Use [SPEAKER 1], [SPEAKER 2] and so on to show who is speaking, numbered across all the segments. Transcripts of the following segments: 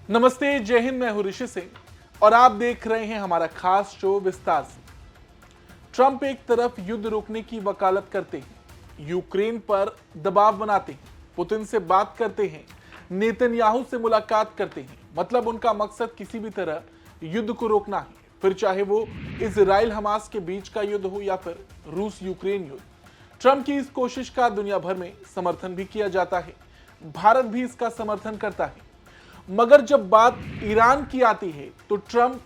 [SPEAKER 1] नमस्ते, जय हिंद। मैं हूं ऋषि सिंह और आप देख रहे हैं हमारा खास शो विस्तार से। ट्रंप एक तरफ युद्ध रोकने की वकालत करते हैं, यूक्रेन पर दबाव बनाते हैं, पुतिन से बात करते हैं, नेतन्याहू से मुलाकात करते हैं। मतलब उनका मकसद किसी भी तरह युद्ध को रोकना है, फिर चाहे वो इजराइल हमास के बीच का युद्ध हो या फिर रूस यूक्रेन युद्ध। ट्रंप की इस कोशिश का दुनिया भर में समर्थन भी किया जाता है, भारत भी इसका समर्थन करता है। मगर जब बात ईरान की आती है तो ट्रंप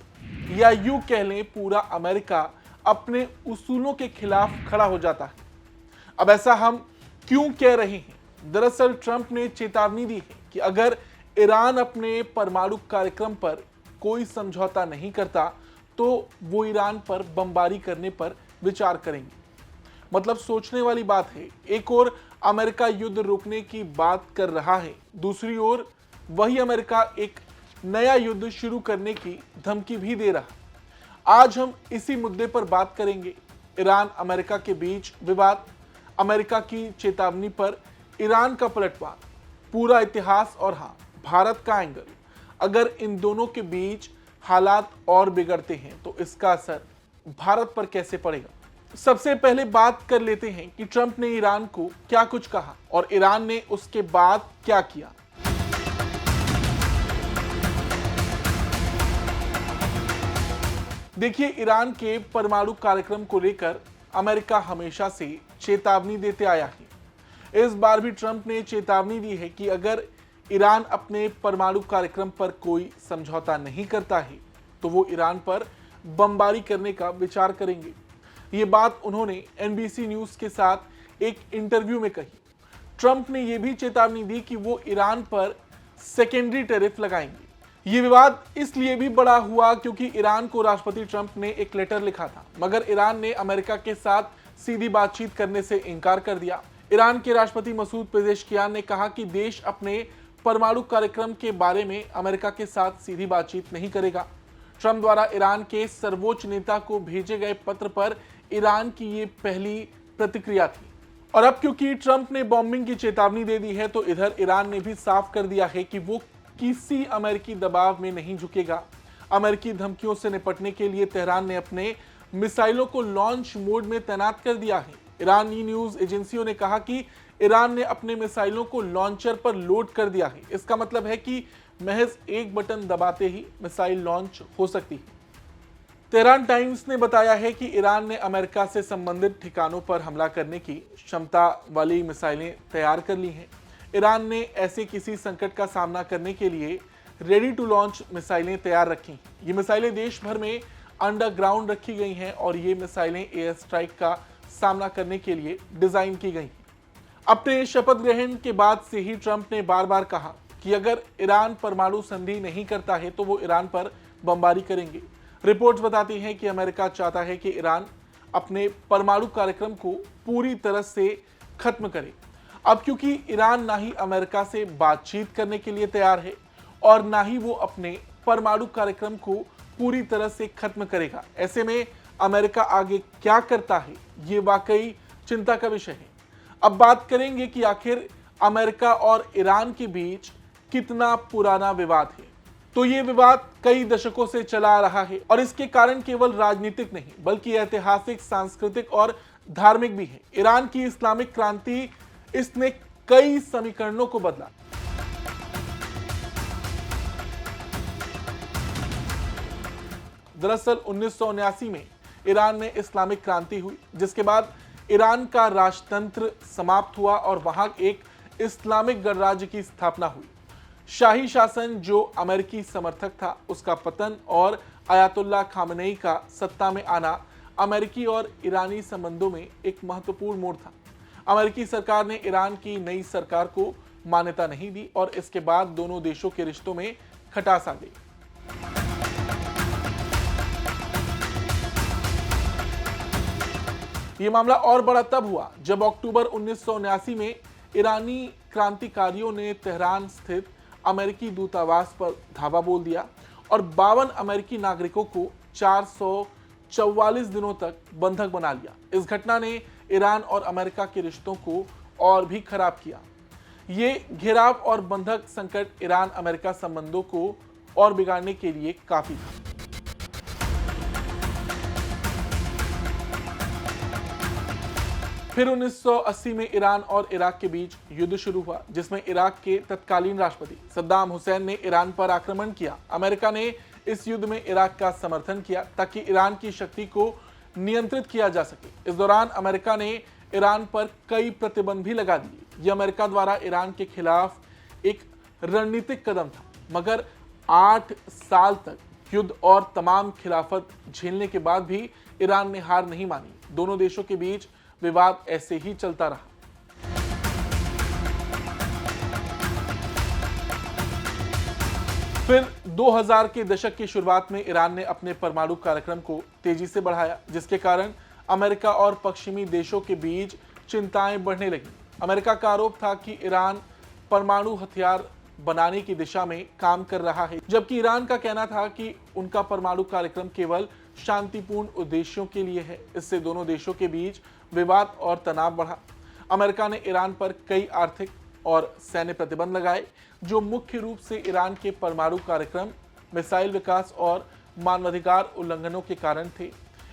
[SPEAKER 1] या यूं कह लें पूरा अमेरिका अपने उसूलों के खिलाफ खड़ा हो जाता है। अब ऐसा हम क्यों कह रहे हैं? दरअसल ट्रंप ने चेतावनी दी है कि अगर ईरान अपने परमाणु कार्यक्रम पर कोई समझौता नहीं करता तो वो ईरान पर बमबारी करने पर विचार करेंगे। मतलब सोचने वाली बात है। एक ओर अमेरिका युद्ध रोकने की बात कर रहा है, दूसरी ओर वही अमेरिका एक नया युद्ध शुरू करने की धमकी भी दे रहा। आज हम इसी मुद्दे पर बात करेंगे। ईरान अमेरिका के बीच विवाद, अमेरिका की चेतावनी पर ईरान का पलटवार, पूरा इतिहास और हाँ, भारत का एंगल। अगर इन दोनों के बीच हालात और बिगड़ते हैं तो इसका असर भारत पर कैसे पड़ेगा? सबसे पहले बात कर लेते हैं कि ट्रंप ने ईरान को क्या कुछ कहा और ईरान ने उसके बाद क्या किया। देखिए, ईरान के परमाणु कार्यक्रम को लेकर अमेरिका हमेशा से चेतावनी देते आया है। इस बार भी ट्रंप ने चेतावनी दी है कि अगर ईरान अपने परमाणु कार्यक्रम पर कोई समझौता नहीं करता है तो वो ईरान पर बमबारी करने का विचार करेंगे। ये बात उन्होंने एनबीसी न्यूज के साथ एक इंटरव्यू में कही। ट्रंप ने यह भी चेतावनी दी कि वो ईरान पर सेकेंडरी टैरिफ लगाएंगे। ये विवाद इसलिए भी बड़ा हुआ क्योंकि ईरान को राष्ट्रपति ट्रंप ने एक लेटर लिखा था, मगर ईरान ने अमेरिका के साथ सीधी बातचीत करने से इनकार कर दिया। ईरान के राष्ट्रपति मसूद पेजेश्कियान ने कहा कि देश अपने परमाणु कार्यक्रम के बारे में अमेरिका के साथ सीधी बातचीत नहीं करेगा। ट्रंप द्वारा ईरान के सर्वोच्च नेता को भेजे गए पत्र पर ईरान की ये पहली प्रतिक्रिया थी। और अब क्योंकि ट्रंप ने बॉम्बिंग की चेतावनी दे दी है तो इधर ईरान ने भी साफ कर दिया है कि वो किसी अमेरिकी दबाव में नहीं झुकेगा। अमेरिकी धमकियों से निपटने के लिए तेहरान ने अपने मिसाइलों को लॉन्च मोड में तैनात कर दिया है। ईरानी न्यूज एजेंसियों ने कहा कि ईरान ने अपने मिसाइलों को लॉन्चर पर लोड कर दिया है। इसका मतलब है कि महज एक बटन दबाते ही मिसाइल लॉन्च हो सकती है। तेहरान टाइम्स ने बताया है कि ईरान ने अमेरिका से संबंधित ठिकानों पर हमला करने की क्षमता वाली मिसाइलें तैयार कर ली हैं। ईरान ने ऐसे किसी संकट का सामना करने के लिए रेडी टू लॉन्च मिसाइलें तैयार रखी। ये मिसाइलें देश भर में अंडरग्राउंड रखी गई हैं और ये मिसाइलें एयर स्ट्राइक का सामना करने के लिए डिजाइन की गई। अपने शपथ ग्रहण के बाद से ही ट्रंप ने बार बार कहा कि अगर ईरान परमाणु संधि नहीं करता है तो वो ईरान पर बमबारी करेंगे। रिपोर्ट्स बताती हैं कि अमेरिका चाहता है कि ईरान अपने परमाणु कार्यक्रम को पूरी तरह से खत्म करे। अब क्योंकि ईरान ना ही अमेरिका से बातचीत करने के लिए तैयार है और ना ही वो अपने परमाणु कार्यक्रम को पूरी तरह से खत्म करेगा, ऐसे में अमेरिका आगे क्या करता है ये वाकई चिंता का विषय है। अब बात करेंगे कि आखिर अमेरिका और ईरान के बीच कितना पुराना विवाद है। तो ये विवाद कई दशकों से चला आ रहा है और इसके कारण केवल राजनीतिक नहीं बल्कि ऐतिहासिक, सांस्कृतिक और धार्मिक भी है। ईरान की इस्लामिक क्रांति, इसने कई समीकरणों को बदला। दरअसल 1979 में ईरान में इस्लामिक क्रांति हुई, जिसके बाद ईरान का राजतंत्र समाप्त हुआ और वहां एक इस्लामिक गणराज्य की स्थापना हुई। शाही शासन जो अमेरिकी समर्थक था उसका पतन और अयातुल्लाह खामेनेई का सत्ता में आना अमेरिकी और ईरानी संबंधों में एक महत्वपूर्ण मोड़ था। अमेरिकी सरकार ने ईरान की नई सरकार को मान्यता नहीं दी और इसके बाद दोनों देशों के रिश्तों में खटास आ गई। यह मामला और बड़ा तब हुआ जब अक्टूबर 1979 में ईरानी क्रांतिकारियों ने तेहरान स्थित अमेरिकी दूतावास पर धावा बोल दिया और 52 अमेरिकी नागरिकों को 444 दिनों तक बंधक बना लिया। इस घटना ने ईरान और अमेरिका के रिश्तों को और भी खराब किया। ये घेराव और बंधक संकट ईरान अमेरिका संबंधों को और बिगाड़ने के लिए काफी था। फिर 1980 में ईरान और इराक के बीच युद्ध शुरू हुआ, जिसमें इराक के तत्कालीन राष्ट्रपति सद्दाम हुसैन ने ईरान पर आक्रमण किया। अमेरिका ने इस युद्ध में इराक का समर्थन किया ताकि ईरान की शक्ति को नियंत्रित किया जा सके। इस दौरान अमेरिका ने ईरान पर कई प्रतिबंध भी लगा दिए। यह अमेरिका द्वारा ईरान के खिलाफ एक रणनीतिक कदम था, मगर 8 साल तक युद्ध और तमाम खिलाफत झेलने के बाद भी ईरान ने हार नहीं मानी। दोनों देशों के बीच विवाद ऐसे ही चलता रहा। फिर 2000 के दशक की शुरुआत में ईरान ने अपने परमाणु कार्यक्रम को तेजी से बढ़ाया, जिसके कारण अमेरिका और पश्चिमी देशों के बीच चिंताएं बढ़ने लगी। अमेरिका का आरोप था कि ईरान परमाणु हथियार बनाने की दिशा में काम कर रहा है, जबकि ईरान का कहना था कि उनका परमाणु कार्यक्रम केवल शांतिपूर्ण उद्देश्यों के लिए है। इससे दोनों देशों के बीच विवाद और तनाव बढ़ा। अमेरिका ने ईरान पर कई आर्थिक और सैन्य प्रतिबंध लगाए, जो मुख्य रूप से ईरान के परमाणु कार्यक्रम, मिसाइल विकास और मानवाधिकार उल्लंघनों के कारण थे।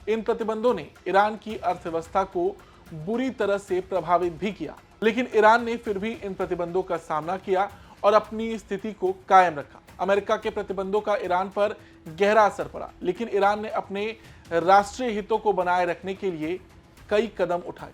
[SPEAKER 1] इन प्रतिबंधों ने ईरान की अर्थव्यवस्था को बुरी तरह से प्रभावित भी किया, लेकिन ईरान ने फिर भी इन प्रतिबंधों का सामना किया और अपनी स्थिति को कायम रखा। अमेरिका के प्रतिबंधों का ईरान पर गहरा असर पड़ा, लेकिन ईरान ने अपने राष्ट्रीय हितों को बनाए रखने के लिए कई कदम उठाए।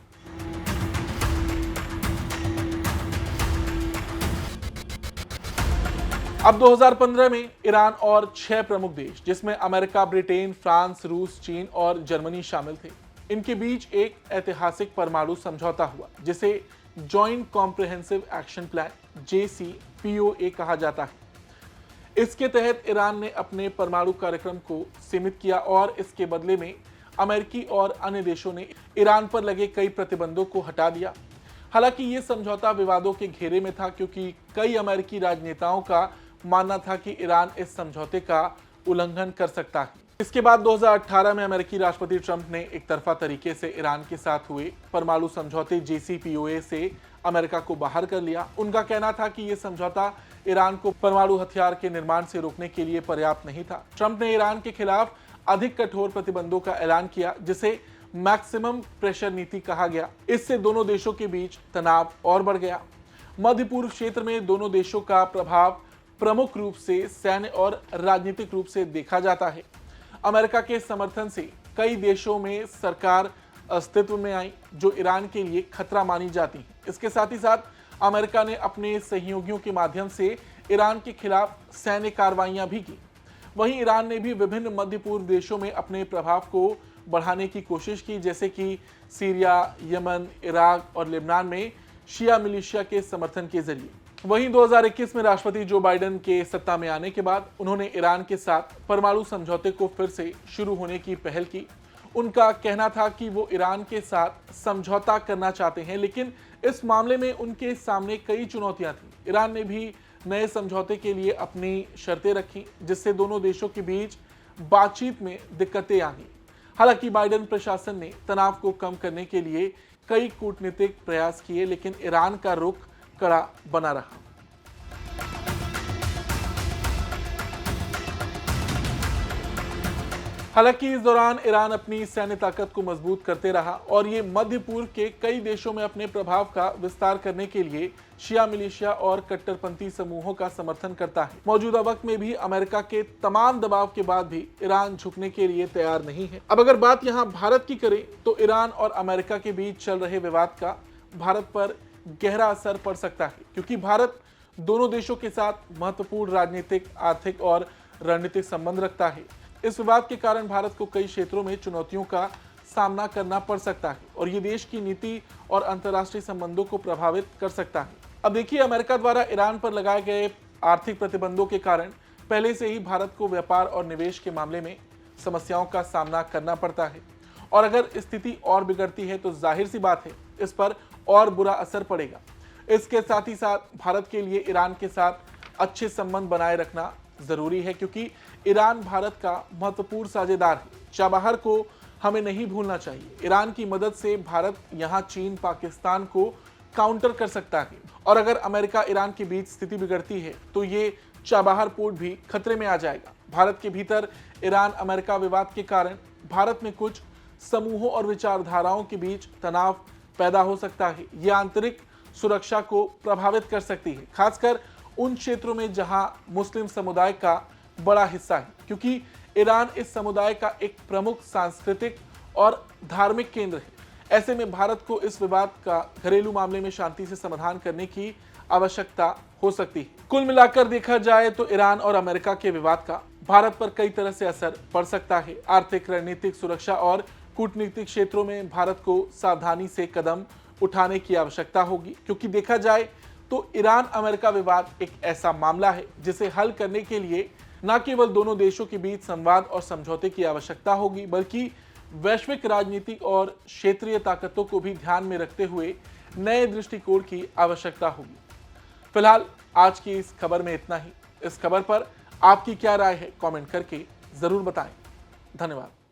[SPEAKER 1] अब 2015 में ईरान और 6 प्रमुख देश, जिसमें अमेरिका, ब्रिटेन, फ्रांस, रूस, चीन और जर्मनी शामिल थे, इनके बीच एक ऐतिहासिक परमाणु समझौता हुआ, जिसे joint comprehensive action plan JCPOA कहा जाता है। इसके तहत ईरान ने अपने परमाणु कार्यक्रम को सीमित किया और इसके बदले में अमेरिकी और अन्य देशों ने ईरान पर लगे कई प्रतिबंधों को हटा दिया। हालांकि ये समझौता विवादों के घेरे में था, क्योंकि कई अमेरिकी राजनेताओं का मानना था कि ईरान इस समझौते का उल्लंघन कर सकता है। इसके बाद 2018 में अमेरिकी राष्ट्रपति ट्रंप ने एक तरफा तरीके से ईरान के साथ हुए परमाणु समझौते JCPOA से अमेरिका को बाहर कर लिया। उनका कहना था कि यह समझौता ईरान को परमाणु हथियार के निर्माण से रोकने के लिए पर्याप्त नहीं था। ट्रंप ने ईरान के खिलाफ अधिक कठोर प्रतिबंधों का ऐलान किया, जिसे मैक्सिमम प्रेशर नीति कहा गया। इससे दोनों देशों के बीच तनाव और बढ़ गया। मध्य पूर्व क्षेत्र में दोनों देशों का प्रभाव प्रमुख रूप से सैन्य और राजनीतिक रूप से देखा जाता है। अमेरिका के समर्थन से कई देशों में सरकार अस्तित्व में आई, जो ईरान के लिए खतरा मानी जाती है। इसके साथ ही साथ अमेरिका ने अपने सहयोगियों के माध्यम से ईरान के खिलाफ सैन्य कार्रवाइयां भी की। वहीं ईरान ने भी विभिन्न मध्य पूर्व देशों में अपने प्रभाव को बढ़ाने की कोशिश की, जैसे कि सीरिया, यमन, इराक और लेबनान में शिया मिलिशिया के समर्थन के जरिए। वहीं 2021 में राष्ट्रपति जो बाइडेन के सत्ता में आने के बाद उन्होंने ईरान के साथ परमाणु समझौते को फिर से शुरू होने की पहल की। उनका कहना था कि वो ईरान के साथ समझौता करना चाहते हैं, लेकिन इस मामले में उनके सामने कई चुनौतियां थीं। ईरान ने भी नए समझौते के लिए अपनी शर्तें रखी, जिससे दोनों देशों के बीच बातचीत में दिक्कतें आ गई। हालांकि बाइडेन प्रशासन ने तनाव को कम करने के लिए कई कूटनीतिक प्रयास किए, लेकिन ईरान का रुख कड़ा बना रहा। हालांकि इस दौरान ईरान अपनी सैन्य ताकत को मजबूत करते रहा और ये मध्य पूर्व के कई देशों में अपने प्रभाव का विस्तार करने के लिए शिया मिलिशिया और कट्टरपंथी समूहों का समर्थन करता है। मौजूदा वक्त में भी अमेरिका के तमाम दबाव के बाद भी ईरान झुकने के लिए तैयार नहीं है। अब अगर बात यहाँ भारत की करें तो ईरान और अमेरिका के बीच चल रहे विवाद का भारत पर गहरा असर पड़ सकता है, क्योंकि भारत दोनों देशों के साथ महत्वपूर्ण राजनीतिक, आर्थिक और रणनीतिक संबंध रखता है। इस विवाद के कारण भारत को कई क्षेत्रों में चुनौतियों का सामना करना पड़ सकता है और ये देश की नीति और अंतर्राष्ट्रीय संबंधों को प्रभावित कर सकता है। अब देखिए, अमेरिका द्वारा ईरान पर लगाए गए आर्थिक प्रतिबंधों के कारण पहले से ही भारत को व्यापार और निवेश के मामले में समस्याओं का सामना करना पड़ता है और अगर स्थिति और बिगड़ती है तो जाहिर सी बात है इस पर और बुरा असर पड़ेगा। इसके साथ ही साथ भारत के लिए ईरान के साथ अच्छे संबंध बनाए रखना जरूरी है, क्योंकि ईरान भारत का महत्वपूर्ण साझेदार है। चाबहार को हमें नहीं भूलना चाहिए। ईरान की मदद से भारत यहां चीन, पाकिस्तान को काउंटर कर सकता है और अगर अमेरिका ईरान के बीच स्थिति बिगड़ती है तो ये चाबहार पोर्ट भी खतरे में आ जाएगा। भारत के भीतर ईरान अमेरिका विवाद के कारण भारत में कुछ समूहों और विचारधाराओं के बीच तनाव पैदा हो सकता है। यह आंतरिक सुरक्षा को प्रभावित कर सकती है, खासकर उन क्षेत्रों में जहां मुस्लिम समुदाय का बड़ा हिस्सा है, क्योंकि ईरान इस समुदाय का एक प्रमुख सांस्कृतिक और धार्मिक केंद्र है। ऐसे में भारत को इस विवाद का घरेलू मामले में शांति से समाधान करने की आवश्यकता हो सकती है। कुल मिलाकर देखा जाए तो ईरान और अमेरिका के विवाद का भारत पर कई तरह से असर पड़ सकता है। आर्थिक, रणनीतिक, सुरक्षा और कूटनीतिक क्षेत्रों में भारत को सावधानी से कदम उठाने की आवश्यकता होगी, क्योंकि देखा जाए तो ईरान अमेरिका विवाद एक ऐसा मामला है जिसे हल करने के लिए न केवल दोनों देशों के बीच संवाद और समझौते की आवश्यकता होगी, बल्कि वैश्विक राजनीतिक और क्षेत्रीय ताकतों को भी ध्यान में रखते हुए नए दृष्टिकोण की आवश्यकता होगी। फिलहाल आज की इस खबर में इतना ही। इस खबर पर आपकी क्या राय है, कमेंट करके जरूर बताएं। धन्यवाद।